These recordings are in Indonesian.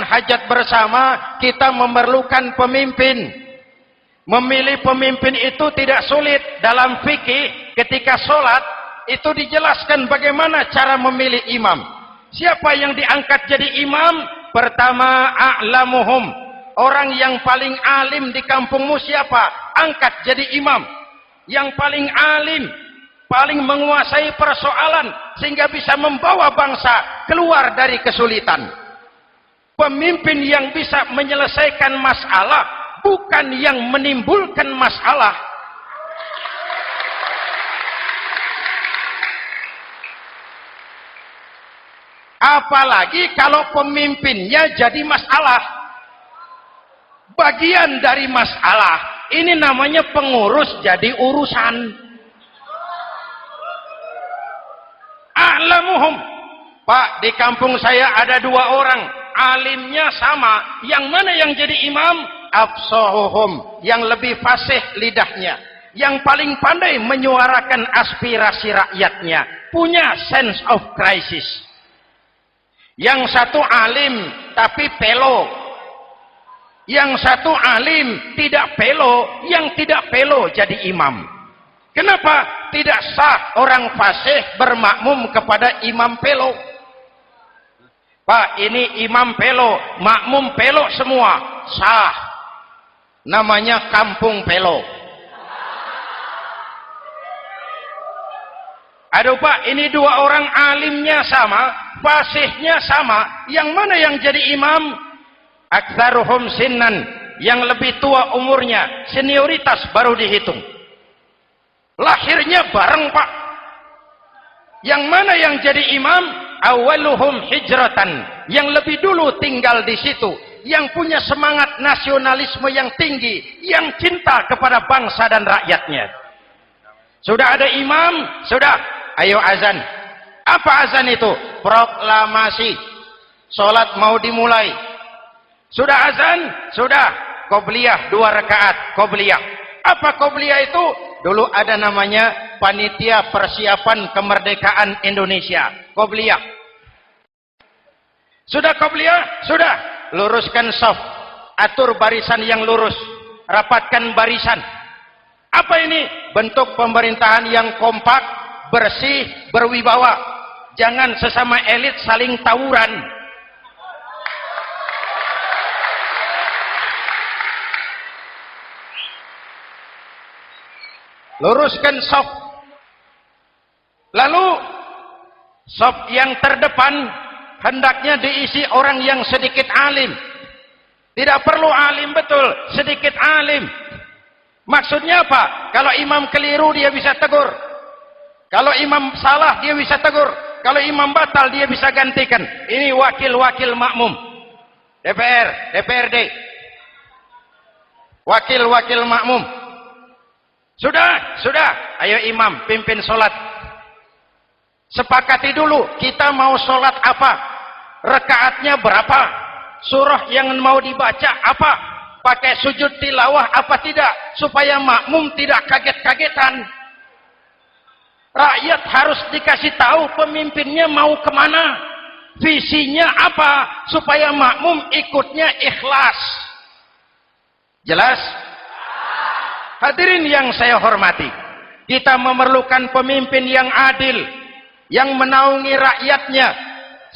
melaksanakan hajat bersama, kita memerlukan pemimpin. Memilih pemimpin itu tidak sulit. Dalam fikih ketika sholat itu dijelaskan bagaimana cara memilih imam. Siapa yang diangkat jadi imam? Pertama, a'lamuhum. Orang yang paling alim di kampungmu siapa? Angkat jadi imam. Yang paling alim, paling menguasai persoalan sehingga bisa membawa bangsa keluar dari kesulitan. Pemimpin yang bisa menyelesaikan masalah, bukan yang menimbulkan masalah. Apalagi kalau pemimpinnya jadi masalah, bagian dari masalah. Ini namanya pengurus jadi urusan. A'lamuhum. Pak, di kampung saya ada 2 orang, alimnya sama. Yang mana yang jadi imam? Afsahuhum, yang lebih fasih lidahnya, yang paling pandai menyuarakan aspirasi rakyatnya, punya sense of crisis. Yang satu alim tapi pelo, yang satu alim tidak pelo, yang tidak pelo jadi imam. Kenapa tidak sah orang fasih bermakmum kepada imam pelo? Pak, ini imam pelo, makmum pelo semua, sah. Namanya kampung pelo. Aduh Pak, ini 2 orang alimnya sama, fasihnya sama, yang mana yang jadi imam? Aktsaruhum sinnan, yang lebih tua umurnya, senioritas baru dihitung. Lahirnya bareng Pak. Yang mana yang jadi imam? Awaluhum hijratan, yang lebih dulu tinggal di situ, yang punya semangat nasionalisme yang tinggi, yang cinta kepada bangsa dan rakyatnya. Sudah ada imam, sudah, ayo azan. Apa azan itu? Proklamasi. Salat mau dimulai. Sudah azan? Sudah. Qobliyah 2 rakaat, qobliyah. Apa qobliyah itu? Dulu ada namanya Panitia Persiapan Kemerdekaan Indonesia. Qobliyah. Sudah qobliyah? Sudah. Luruskan shaf. Atur barisan yang lurus. Rapatkan barisan. Apa ini? Bentuk pemerintahan yang kompak, bersih, berwibawa. Jangan sesama elit saling tawuran. Luruskan shaf. Lalu shaf yang terdepan hendaknya diisi orang yang sedikit alim. Tidak perlu alim betul, sedikit alim. Maksudnya apa? Kalau imam keliru dia bisa tegur. Kalau imam salah dia bisa tegur. Kalau imam batal dia bisa gantikan. Ini wakil-wakil makmum. DPR, DPRD. Wakil-wakil makmum. Sudah, sudah. Ayo imam, pimpin sholat. Sepakati dulu, kita mau sholat apa? Rakaatnya berapa? Surah yang mau dibaca apa? Pakai sujud tilawah apa tidak? Supaya makmum tidak kaget-kagetan. Rakyat harus dikasih tahu pemimpinnya mau kemana. Visinya apa? Supaya makmum ikutnya ikhlas. Jelas? Hadirin yang saya hormati, kita memerlukan pemimpin yang adil, yang menaungi rakyatnya,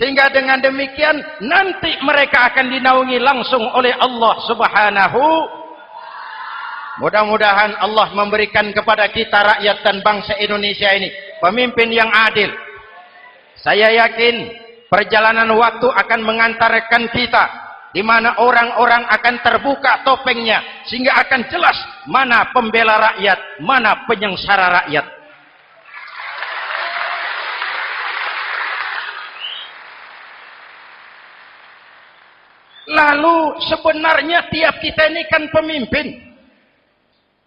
sehingga dengan demikian nanti mereka akan dinaungi langsung oleh Allah Subhanahu. Mudah-mudahan Allah memberikan kepada kita rakyat dan bangsa Indonesia ini pemimpin yang adil. Saya yakin perjalanan waktu akan mengantarkan kita di mana orang-orang akan terbuka topengnya sehingga akan jelas mana pembela rakyat, mana penyengsara rakyat. Lalu sebenarnya tiap kita ini kan pemimpin.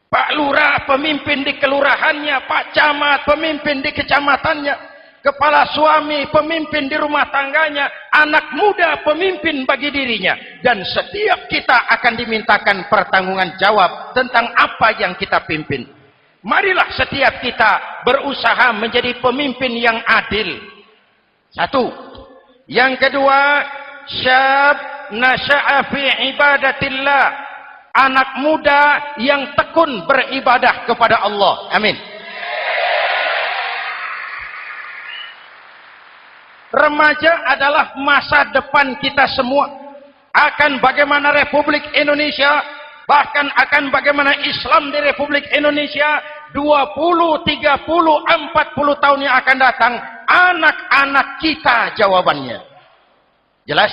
Pak Lurah pemimpin di kelurahannya, Pak Camat pemimpin di kecamatannya, kepala suami pemimpin di rumah tangganya, anak muda pemimpin bagi dirinya, dan setiap kita akan dimintakan pertanggungan jawab tentang apa yang kita pimpin. Marilah setiap kita berusaha menjadi pemimpin yang adil. Satu. Yang kedua, syab nasya'a fi ibadatillah, anak muda yang tekun beribadah kepada Allah. Amin. Remaja adalah masa depan kita semua. Akan bagaimana Republik Indonesia, bahkan akan bagaimana Islam di Republik Indonesia 20, 30, 40 tahun yang akan datang, anak-anak kita jawabannya. Jelas?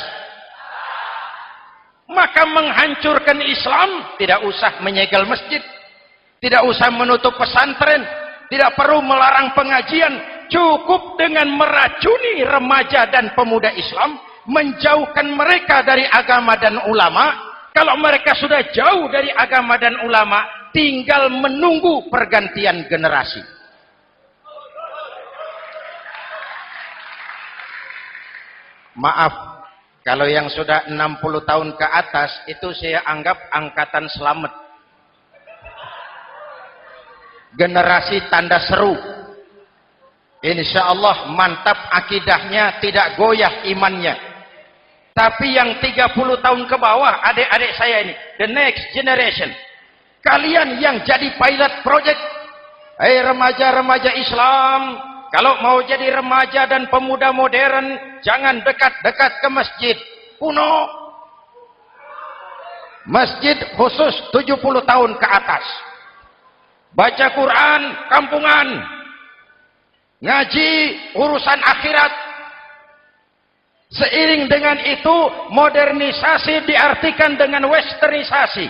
Maka menghancurkan Islam tidak usah menyegel masjid, tidak usah menutup pesantren, tidak perlu melarang pengajian. Cukup dengan meracuni remaja dan pemuda Islam, menjauhkan mereka dari agama dan ulama. Kalau mereka sudah jauh dari agama dan ulama, tinggal menunggu pergantian generasi. Maaf, kalau yang sudah 60 tahun ke atas, itu saya anggap angkatan selamat. Generasi tanda seru. Insya Allah mantap akidahnya, tidak goyah imannya. Tapi yang 30 tahun ke bawah, adik-adik saya ini, the next generation, kalian yang jadi pilot project. Hei remaja-remaja Islam, kalau mau jadi remaja dan pemuda modern, jangan dekat-dekat ke masjid kuno. Masjid khusus 70 tahun ke atas. Baca Quran kampungan, ngaji urusan akhirat. Seiring dengan itu, modernisasi diartikan dengan westernisasi.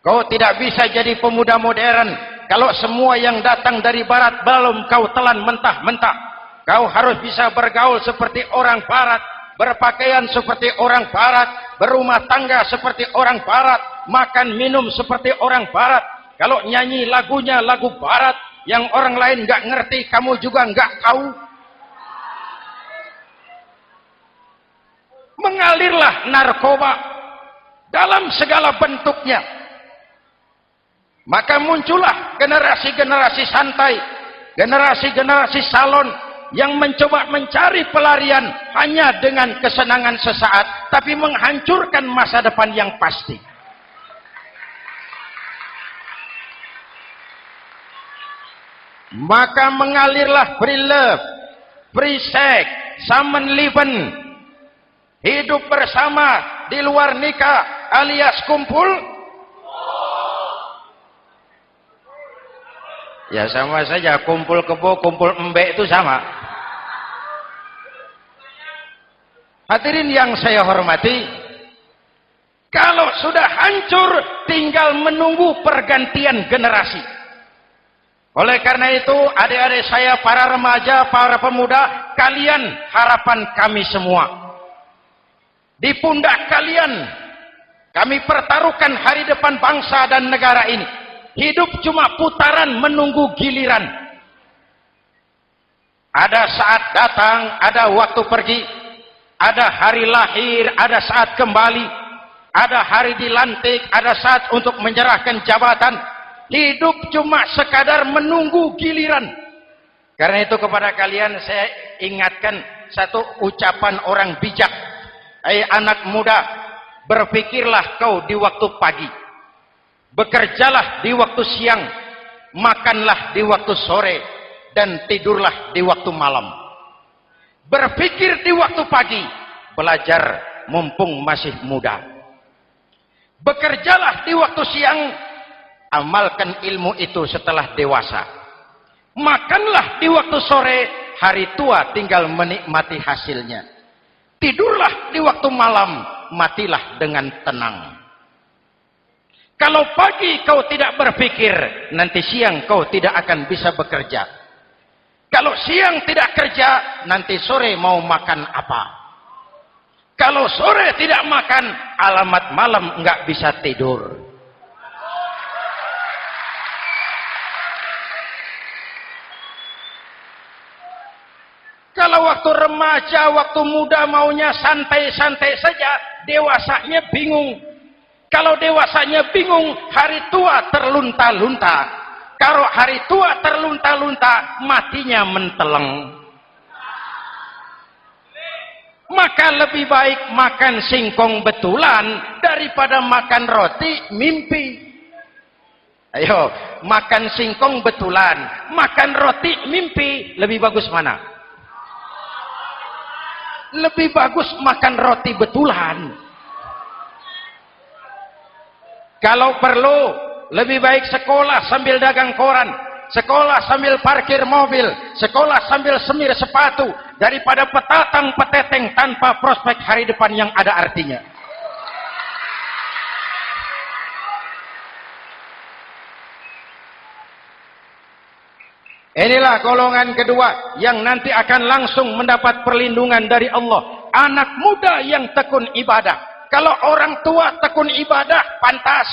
Kau tidak bisa jadi pemuda modern kalau semua yang datang dari barat belum kau telan mentah-mentah. Kau harus bisa bergaul seperti orang barat, berpakaian seperti orang barat, berumah tangga seperti orang barat, makan minum seperti orang barat. Kalau nyanyi lagunya lagu barat yang orang lain nggak ngerti, kamu juga nggak tahu. Mengalirlah narkoba dalam segala bentuknya. Maka muncullah generasi-generasi santai, generasi-generasi salon yang mencoba mencari pelarian hanya dengan kesenangan sesaat, tapi menghancurkan masa depan yang pasti. Maka mengalirlah free love, free sex, Samenleben, hidup bersama di luar nikah alias kumpul. Ya sama saja, kumpul kebo, kumpul embek itu sama. Hadirin yang saya hormati, kalau sudah hancur tinggal menunggu pergantian generasi. Oleh karena itu, adik-adik saya, para remaja, para pemuda, kalian harapan kami semua. Di pundak kalian kami pertaruhkan hari depan bangsa dan negara ini. Hidup cuma putaran menunggu giliran. Ada saat datang, ada waktu pergi, ada hari lahir, ada saat kembali, ada hari dilantik, ada saat untuk menyerahkan jabatan. Hidup cuma sekadar menunggu giliran. Karena itu kepada kalian saya ingatkan satu ucapan orang bijak. Hai anak muda, berpikirlah kau di waktu pagi, bekerjalah di waktu siang, makanlah di waktu sore, dan tidurlah di waktu malam. Berpikir di waktu pagi, belajar mumpung masih muda. Bekerjalah di waktu siang, amalkan ilmu itu setelah dewasa. Makanlah di waktu sore, hari tua tinggal menikmati hasilnya. Tidurlah di waktu malam, matilah dengan tenang. Kalau pagi kau tidak berpikir, nanti siang kau tidak akan bisa bekerja. Kalau siang tidak kerja, nanti sore mau makan apa? Kalau sore tidak makan, alamat malam nggak bisa tidur. Kalau waktu remaja, waktu muda maunya santai-santai saja, dewasanya bingung. Kalau dewasanya bingung, hari tua terlunta-lunta. Kalau hari tua terlunta-lunta, matinya menteleng. Maka lebih baik makan singkong betulan daripada makan roti mimpi. Ayo, makan singkong betulan, makan roti mimpi, lebih bagus mana? Lebih bagus makan roti betulan. Kalau perlu, lebih baik sekolah sambil dagang koran, sekolah sambil parkir mobil, sekolah sambil semir sepatu, daripada petatang peteteng tanpa prospek hari depan yang ada artinya. Inilah golongan kedua yang nanti akan langsung mendapat perlindungan dari Allah. Anak muda yang tekun ibadah. Kalau orang tua tekun ibadah, pantas.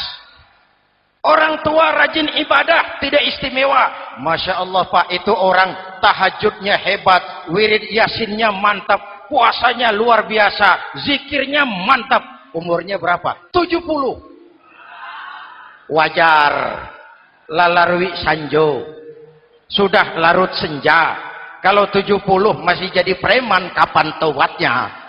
Orang tua rajin ibadah, tidak istimewa. Masya Allah Pak, itu orang tahajudnya hebat, wirid yasinnya mantap, puasanya luar biasa, zikirnya mantap. Umurnya berapa? 70. Wajar. Lalarwi sanjo. Sudah larut senja. Kalau 70 masih jadi preman, kapan taubatnya?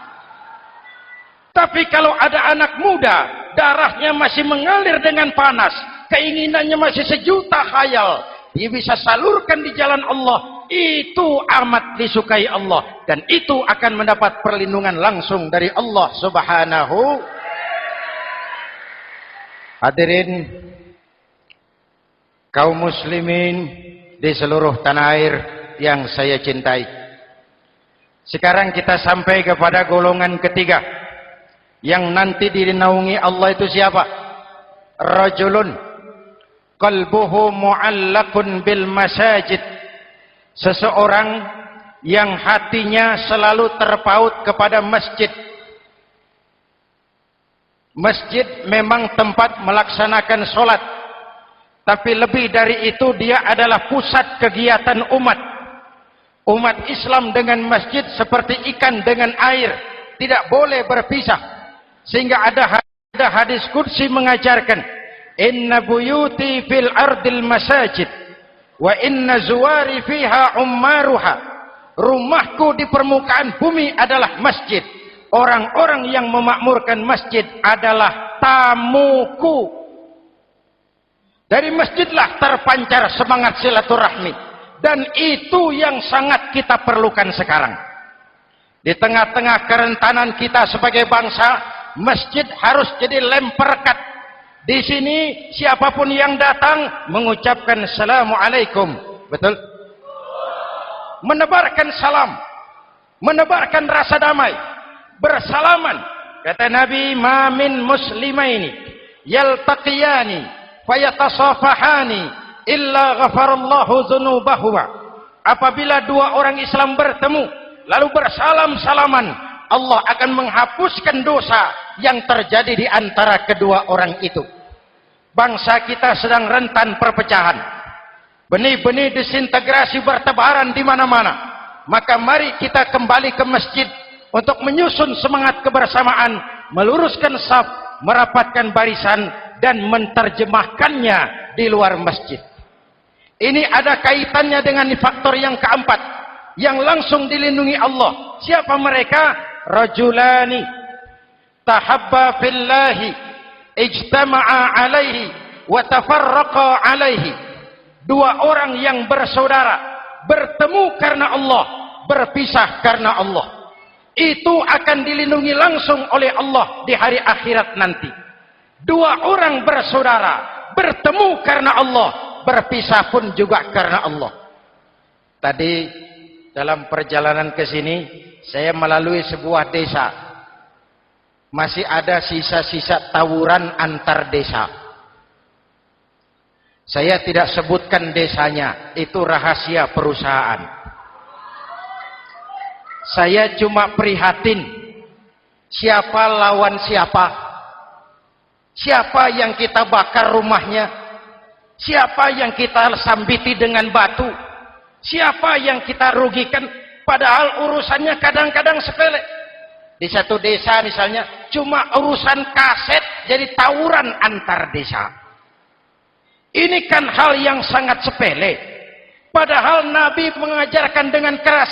Tapi kalau ada anak muda, darahnya masih mengalir dengan panas, keinginannya masih sejuta khayal, dia bisa salurkan di jalan Allah, itu amat disukai Allah, dan itu akan mendapat perlindungan langsung dari Allah Subhanahu. Hadirin kaum muslimin di seluruh tanah air yang saya cintai, sekarang kita sampai kepada golongan ketiga yang nanti dinaungi Allah. Itu siapa? Rajulun qalbuhu mu'allaqun bil masajid. Seseorang yang hatinya selalu terpaut kepada masjid. Masjid memang tempat melaksanakan sholat, tapi lebih dari itu dia adalah pusat kegiatan umat. Umat Islam dengan masjid seperti ikan dengan air, tidak boleh berpisah. Sehingga ada hadis qudsi mengajarkan, inna buyuti fil ardil masajid wa inna zuwari fiha ummaruha. Rumahku di permukaan bumi adalah masjid. Orang-orang yang memakmurkan masjid adalah tamuku. Dari masjidlah terpancar semangat silaturahmi, dan itu yang sangat kita perlukan sekarang. Di tengah-tengah kerentanan kita sebagai bangsa, masjid harus jadi lem perekat. Di sini siapapun yang datang mengucapkan assalamualaikum, betul? Menebarkan salam, menebarkan rasa damai, bersalaman. Kata Nabi, ma min muslimaini yaltaqiyani fayatasafahani illa ghafarallahu dzunubahuma. Apabila dua orang Islam bertemu lalu bersalam-salaman, Allah akan menghapuskan dosa yang terjadi di antara kedua orang itu. Bangsa kita sedang rentan perpecahan. Benih-benih disintegrasi bertebaran di mana-mana. Maka mari kita kembali ke masjid untuk menyusun semangat kebersamaan, meluruskan saf, merapatkan barisan, dan menerjemahkannya di luar masjid. Ini ada kaitannya dengan faktor yang keempat yang langsung dilindungi Allah. Siapa mereka? Rajulani tahabba fillahi ijtama'a alaihi wa tafarraqa alaihi. Dua orang yang bersaudara, bertemu karena Allah, berpisah karena Allah. Itu akan dilindungi langsung oleh Allah di hari akhirat nanti. Dua orang bersaudara, bertemu karena Allah, berpisah pun juga karena Allah. Tadi dalam perjalanan ke sini, saya melalui sebuah desa. Masih ada sisa-sisa tawuran antar desa. Saya tidak sebutkan desanya, itu rahasia perusahaan. Saya cuma prihatin, siapa lawan siapa. Siapa yang kita bakar rumahnya? Siapa yang kita sambiti dengan batu? Siapa yang kita rugikan? Padahal urusannya kadang-kadang sepele. Di satu desa misalnya, cuma urusan kaset jadi tawuran antar desa. Ini kan hal yang sangat sepele. Padahal Nabi mengajarkan dengan keras,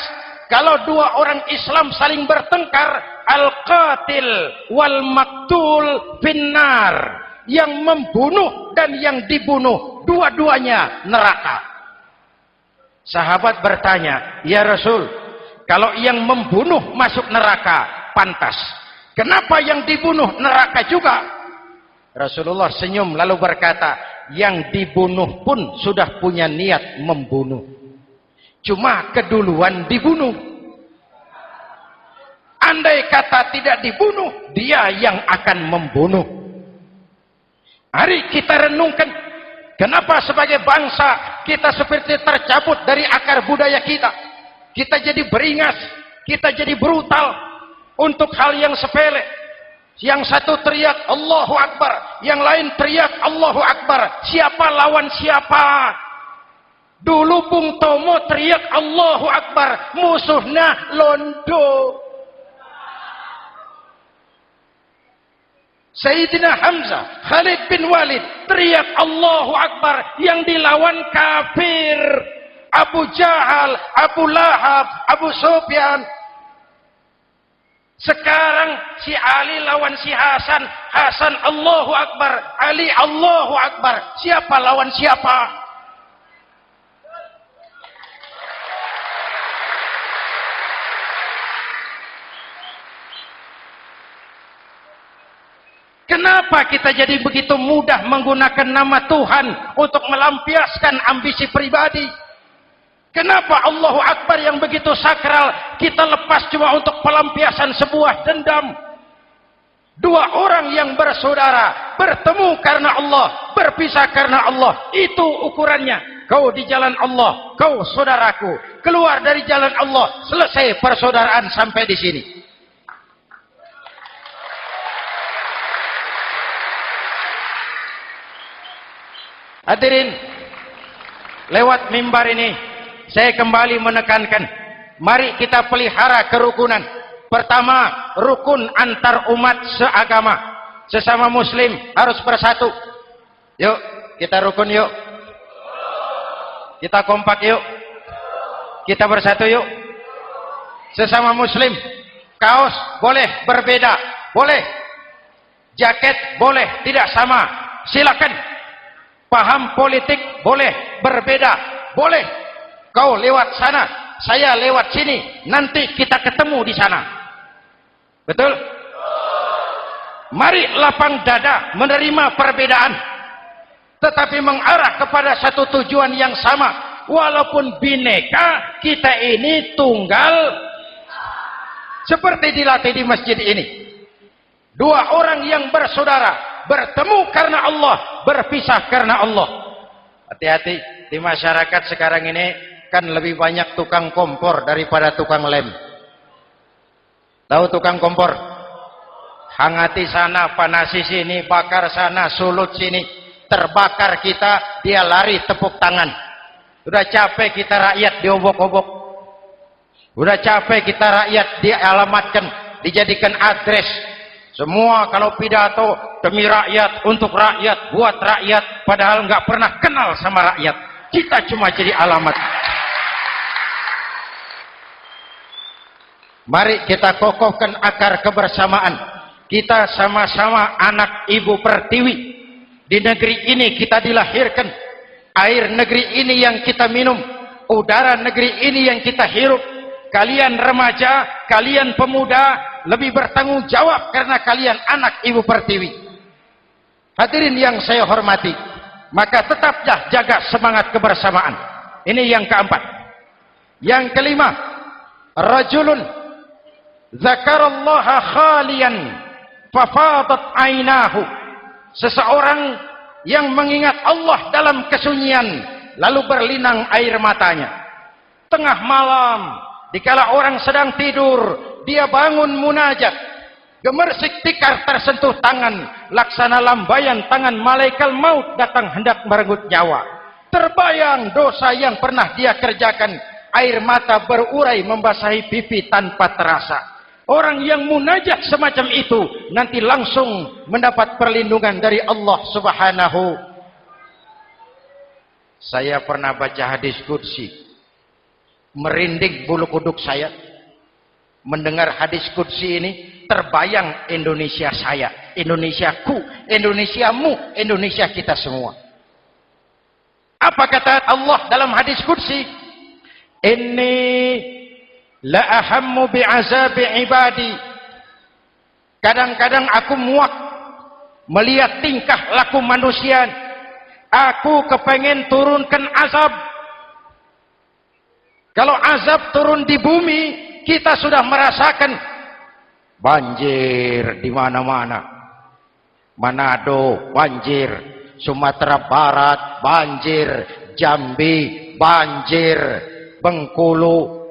kalau dua orang Islam saling bertengkar, al-qatil wal maktul finnar, yang membunuh dan yang dibunuh dua-duanya neraka. Sahabat bertanya, ya Rasul, kalau yang membunuh masuk neraka pantas, kenapa yang dibunuh neraka juga? Rasulullah senyum lalu berkata, yang dibunuh pun sudah punya niat membunuh, cuma keduluan dibunuh. Andai kata tidak dibunuh, dia yang akan membunuh. Mari kita renungkan, kenapa sebagai bangsa kita seperti tercabut dari akar budaya kita. Kita jadi beringas, kita jadi brutal untuk hal yang sepele. Yang satu teriak Allahu Akbar, yang lain teriak Allahu Akbar. Siapa lawan siapa? Dulu Bung Tomo teriak Allahu Akbar, musuhnya londo. Sayyidina Hamzah, Khalid bin Walid teriak Allahu Akbar, yang dilawan kafir. Abu Jahal, Abu Lahab, Abu Sufyan. Sekarang si Ali lawan si Hasan, Hasan Allahu Akbar, Ali Allahu Akbar. Siapa lawan siapa? Kenapa kita jadi begitu mudah menggunakan nama Tuhan untuk melampiaskan ambisi pribadi? Kenapa Allahu Akbar yang begitu sakral kita lepas cuma untuk pelampiasan sebuah dendam? Dua orang yang bersaudara bertemu karena Allah, berpisah karena Allah, itu ukurannya. Kau di jalan Allah, kau saudaraku. Keluar dari jalan Allah, selesai persaudaraan sampai di sini. Hadirin, lewat mimbar ini saya kembali menekankan, mari kita pelihara kerukunan. Pertama, rukun antar umat seagama, sesama muslim harus bersatu. Yuk, kita rukun yuk. Kita kompak yuk. Kita bersatu yuk. Sesama muslim, kaos boleh berbeda, boleh. Jaket boleh tidak sama, silakan. Paham politik boleh berbeda, boleh. Kau lewat sana, saya lewat sini, nanti kita ketemu di sana. Betul? Mari lapang dada menerima perbedaan, tetapi mengarah kepada satu tujuan yang sama. Walaupun bineka, kita ini tunggal. Seperti dilatih di masjid ini. Dua orang yang bersaudara, bertemu karena Allah, berpisah karena Allah. Hati-hati, di masyarakat sekarang ini kan lebih banyak tukang kompor daripada tukang lem. Tahu tukang kompor? Hangati sana, panasi sini, bakar sana, sulut sini. Terbakar kita, dia lari tepuk tangan. Udah capek kita rakyat diobok-obok. Udah capek kita rakyat dialamatkan, dijadikan adres. Semua kalau pidato demi rakyat, untuk rakyat, buat rakyat, padahal nggak pernah kenal sama rakyat. Kita cuma jadi alamat. Mari kita kokohkan akar kebersamaan. Kita sama-sama anak Ibu Pertiwi. Di negeri ini kita dilahirkan. Air negeri ini yang kita minum. Udara negeri ini yang kita hirup. Kalian remaja, kalian pemuda, lebih bertanggung jawab karena kalian anak Ibu Pertiwi. Hadirin yang saya hormati, maka tetaplah jaga semangat kebersamaan. Ini yang keempat. Yang kelima, rajulun zakarallaha khalian fafadat ainahu. Seseorang yang mengingat Allah dalam kesunyian lalu berlinang air matanya. Tengah malam, dikala orang sedang tidur, dia bangun munajat. Gemersik tikar tersentuh tangan, laksana lambaian tangan malaikat maut datang hendak merenggut nyawa. Terbayang dosa yang pernah dia kerjakan, air mata berurai membasahi pipi tanpa terasa. Orang yang munajat semacam itu nanti langsung mendapat perlindungan dari Allah Subhanahu. Saya pernah baca hadis qudsi. Merinding bulu kuduk saya mendengar hadis qudsi ini. Terbayang Indonesia saya, Indonesiaku, Indonesiamu, Indonesia kita semua. Apa kata Allah dalam hadis qudsi? Inni la ahammu bi'azabi ibadi. Kadang-kadang aku muak melihat tingkah laku manusia. Aku kepengen turunkan azab. Kalau azab turun di bumi, kita sudah merasakan banjir di mana-mana. Manado banjir, Sumatera Barat banjir, Jambi banjir, Bengkulu,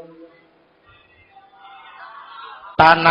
tanah